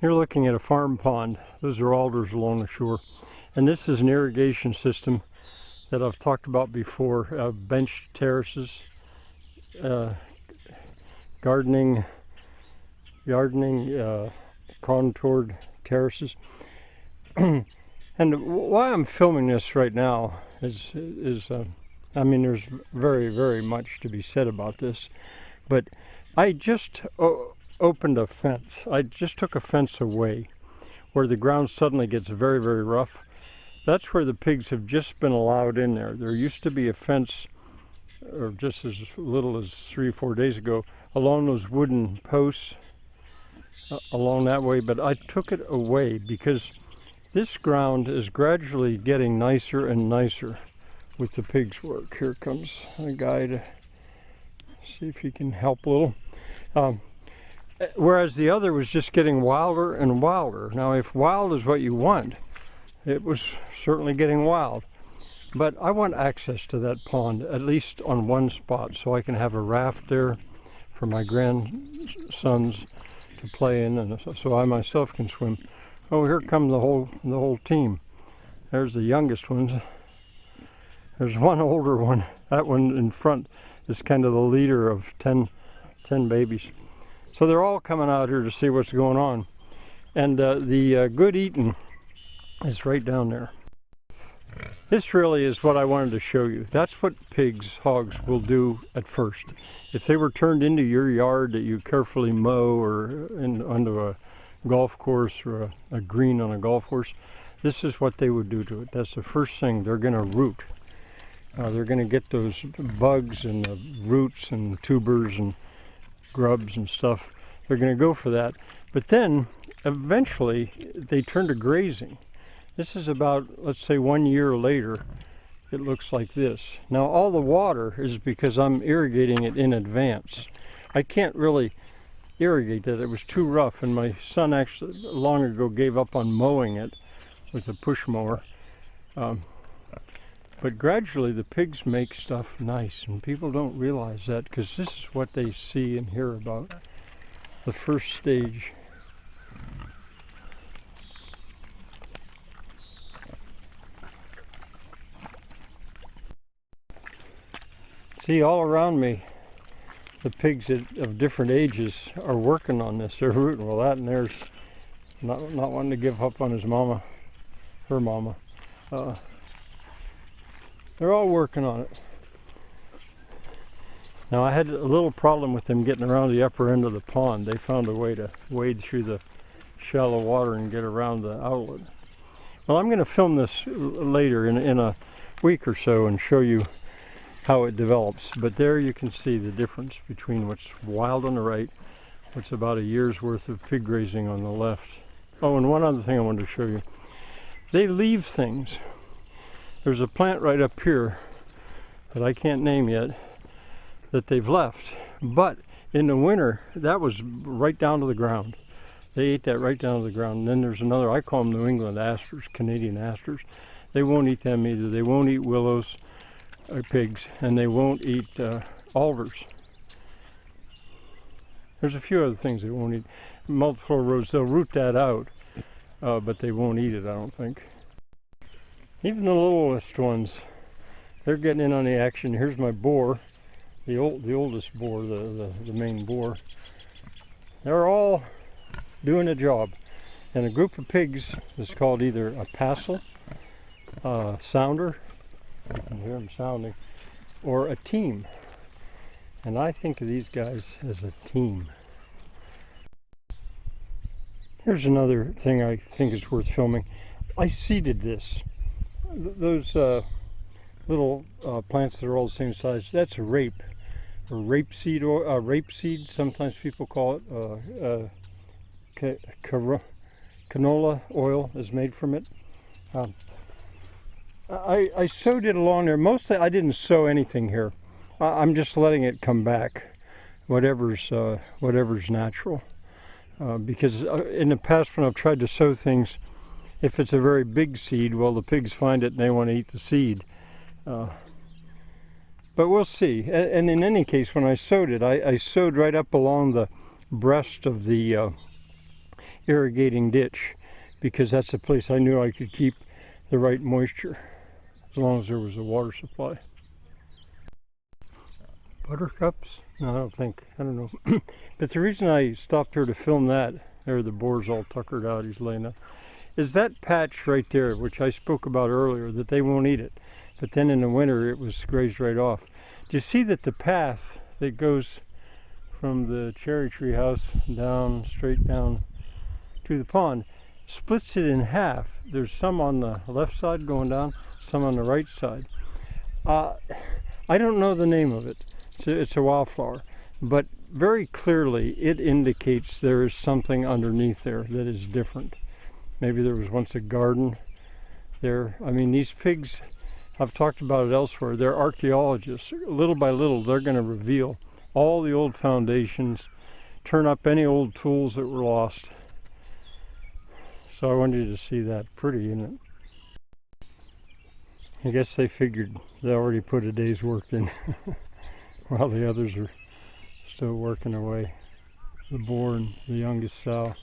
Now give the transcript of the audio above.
You're looking at a farm pond. Those are alders along the shore. And this is an irrigation system that I've talked about before. Bench terraces, gardening, contoured terraces. And why I'm filming this right now is I mean, there's very, very much to be said about this. But I just opened a fence. I just took a fence away where the ground suddenly gets very, very rough. That's where the pigs have just been allowed in there. There used to be a fence, or just as little as 3 or 4 days ago, along those wooden posts along that way, but I took it away because this ground is gradually getting nicer and nicer with the pigs' work. Here comes a guy to see if he can help a little. Whereas the other was just getting wilder and wilder. Now, if wild is what you want, it was certainly getting wild. But I want access to that pond, at least on one spot, so I can have a raft there for my grandsons to play in, and so I myself can swim. Oh, here come the whole team. There's the youngest ones. There's one older one. That one in front is kind of the leader of 10 babies. So they're all coming out here to see what's going on. And the good eating is right down there. This really is what I wanted to show you. That's what pigs, hogs will do at first. If they were turned into your yard that you carefully mow, or onto a golf course or a green on a golf course, this is what they would do to it. That's the first thing. They're going to root. They're going to get those bugs and the roots and the tubers and grubs and stuff. They're going to go for that. But then eventually they turn to grazing. This is about, let's say, 1 year later. It looks like this. Now all the water is because I'm irrigating it in advance. I can't really irrigate that. It was too rough, and my son actually long ago gave up on mowing it with a push mower. But gradually the pigs make stuff nice, and people don't realize that because this is what they see and hear about. The first stage. See, all around me, the pigs of different ages are working on this. They're rooting. Well, that, and there's not wanting to give up on his mama, her mama. They're all working on it. Now, I had a little problem with them getting around the upper end of the pond. They found a way to wade through the shallow water and get around the outlet. Well, I'm going to film this later in a week or so and show you how it develops. But there you can see the difference between what's wild on the right, what's about a year's worth of pig grazing on the left. Oh, and one other thing I wanted to show you. They leave things. There's a plant right up here that I can't name yet that they've left. But in the winter, that was right down to the ground. They ate that right down to the ground. And then there's another, I call them New England asters, Canadian asters. They won't eat them either. They won't eat willows, pigs, and they won't eat alders. There's a few other things they won't eat. Multiple rows, they'll root that out, but they won't eat it, I don't think. Even the littlest ones, they're getting in on the action. Here's my boar, the oldest boar, the main boar. They're all doing a job. And a group of pigs is called either a passel, sounder, you can hear them sounding, or a team. And I think of these guys as a team. Here's another thing I think is worth filming. I seeded this. Those little plants that are all the same size, that's a rape, or rapeseed, or rapeseed, sometimes people call it. Canola oil is made from it. I sowed it along there. Mostly I didn't sow anything here. I'm just letting it come back, whatever's natural. Because in the past when I've tried to sow things, if it's a very big seed, well, the pigs find it and they want to eat the seed. But we'll see. And in any case, when I sowed it, I sowed right up along the breast of the irrigating ditch, because that's a place I knew I could keep the right moisture as long as there was a water supply. Buttercups? No, I don't think. I don't know. But the reason I stopped here to film that, there the boar's all tuckered out, he's laying up, is that patch right there, which I spoke about earlier, that they won't eat it. But then in the winter it was grazed right off. Do you see that the path that goes from the cherry tree house down, straight down to the pond, splits it in half? There's some on the left side going down, some on the right side. I don't know the name of it. It's a wildflower, but very clearly it indicates there is something underneath there that is different. Maybe there was once a garden there. I mean, these pigs, I've talked about it elsewhere, they're archaeologists. Little by little, they're going to reveal all the old foundations, turn up any old tools that were lost. So I wanted you to see that. Pretty, isn't it? I guess they figured they already put a day's work in while the others are still working away. The boar and the youngest sow.